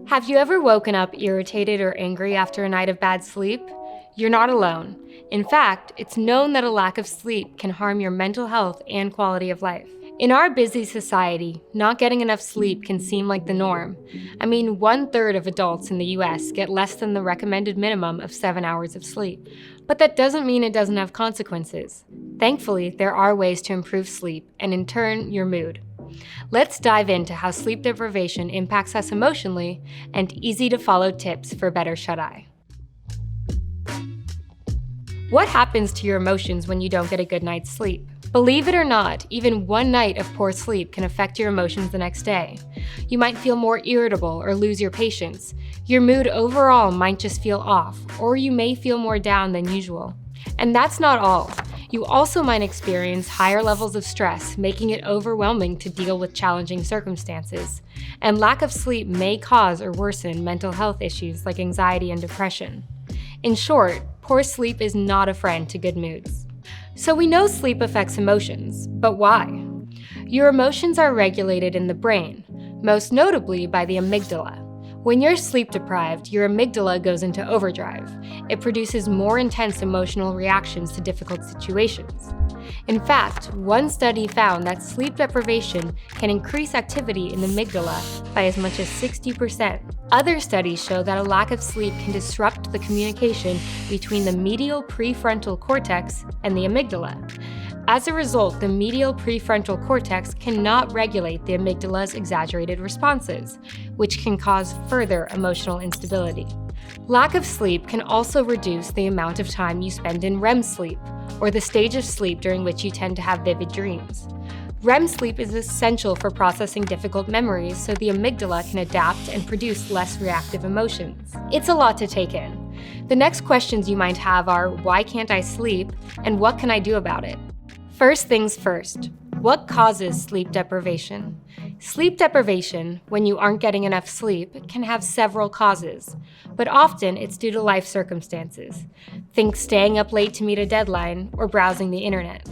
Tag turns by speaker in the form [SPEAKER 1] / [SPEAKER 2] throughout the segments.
[SPEAKER 1] Have you ever woken up irritated or angry after a night of bad sleep? You're not alone. In fact, it's known that a lack of sleep can harm your mental health and quality of life. In our busy society, not getting enough sleep can seem like the norm. I mean, 1/3 of adults in the US get less than the recommended minimum of 7 hours of sleep. But that doesn't mean it doesn't have consequences. Thankfully, there are ways to improve sleep and, in turn, your mood. Let's dive into how sleep deprivation impacts us emotionally and easy-to-follow tips for better shut-eye. What happens to your emotions when you don't get a good night's sleep? Believe it or not, even one night of poor sleep can affect your emotions the next day. You might feel more irritable or lose your patience. Your mood overall might just feel off, or you may feel more down than usual. And that's not all. You also might experience higher levels of stress, making it overwhelming to deal with challenging circumstances. And lack of sleep may cause or worsen mental health issues like anxiety and depression. In short, poor sleep is not a friend to good moods. So we know sleep affects emotions, but why? Your emotions are regulated in the brain, most notably by the amygdala. When you're sleep deprived, your amygdala goes into overdrive. It produces more intense emotional reactions to difficult situations. In fact, one study found that sleep deprivation can increase activity in the amygdala by as much as 60%. Other studies show that a lack of sleep can disrupt the communication between the medial prefrontal cortex and the amygdala. As a result, the medial prefrontal cortex cannot regulate the amygdala's exaggerated responses, which can cause further emotional instability. Lack of sleep can also reduce the amount of time you spend in REM sleep, or the stage of sleep during which you tend to have vivid dreams. REM sleep is essential for processing difficult memories so the amygdala can adapt and produce less reactive emotions. It's a lot to take in. The next questions you might have are, why can't I sleep, and what can I do about it? First things first, what causes sleep deprivation? Sleep deprivation, when you aren't getting enough sleep, can have several causes, but often it's due to life circumstances. Think staying up late to meet a deadline or browsing the internet.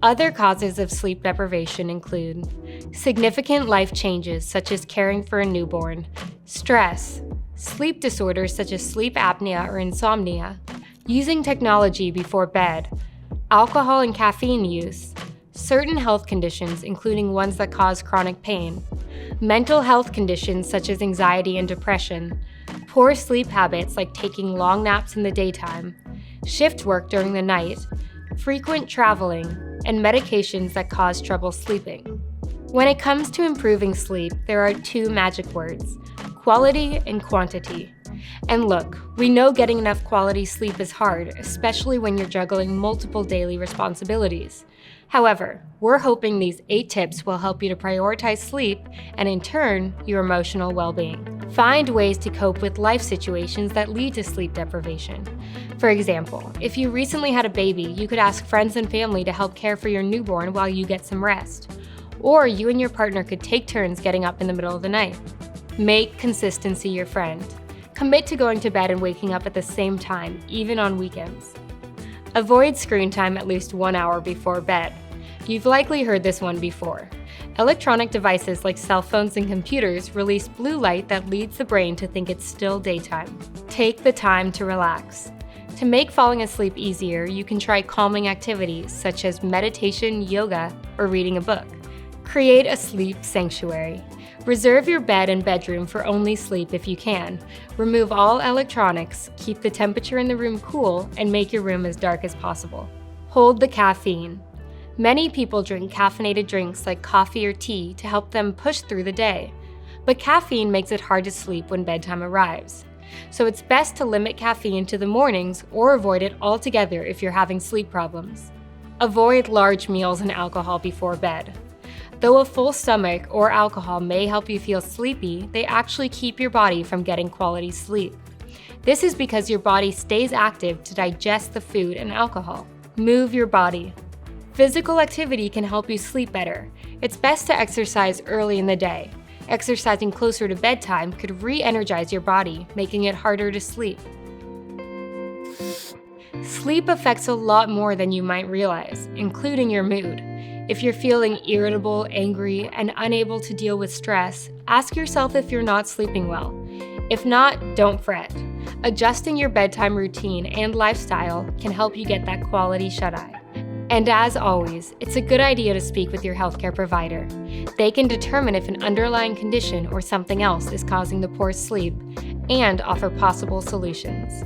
[SPEAKER 1] Other causes of sleep deprivation include significant life changes such as caring for a newborn, stress, sleep disorders such as sleep apnea or insomnia, using technology before bed, alcohol and caffeine use, certain health conditions including ones that cause chronic pain, mental health conditions such as anxiety and depression, poor sleep habits like taking long naps in the daytime, shift work during the night, frequent traveling, and medications that cause trouble sleeping. When it comes to improving sleep, there are two magic words: quality and quantity. And look, we know getting enough quality sleep is hard, especially when you're juggling multiple daily responsibilities. However, we're hoping these 8 tips will help you to prioritize sleep and, in turn, your emotional well-being. Find ways to cope with life situations that lead to sleep deprivation. For example, if you recently had a baby, you could ask friends and family to help care for your newborn while you get some rest. Or you and your partner could take turns getting up in the middle of the night. Make consistency your friend. Commit to going to bed and waking up at the same time, even on weekends. Avoid screen time at least 1 hour before bed. You've likely heard this one before. Electronic devices like cell phones and computers release blue light that leads the brain to think it's still daytime. Take the time to relax. To make falling asleep easier, you can try calming activities such as meditation, yoga, or reading a book. Create a sleep sanctuary. Reserve your bed and bedroom for only sleep if you can. Remove all electronics, keep the temperature in the room cool, and make your room as dark as possible. Hold the caffeine. Many people drink caffeinated drinks like coffee or tea to help them push through the day. But caffeine makes it hard to sleep when bedtime arrives. So it's best to limit caffeine to the mornings or avoid it altogether if you're having sleep problems. Avoid large meals and alcohol before bed. Though a full stomach or alcohol may help you feel sleepy, they actually keep your body from getting quality sleep. This is because your body stays active to digest the food and alcohol. Move your body. Physical activity can help you sleep better. It's best to exercise early in the day. Exercising closer to bedtime could re-energize your body, making it harder to sleep. Sleep affects a lot more than you might realize, including your mood. If you're feeling irritable, angry, and unable to deal with stress, ask yourself if you're not sleeping well. If not, don't fret. Adjusting your bedtime routine and lifestyle can help you get that quality shut-eye. And as always, it's a good idea to speak with your healthcare provider. They can determine if an underlying condition or something else is causing the poor sleep and offer possible solutions.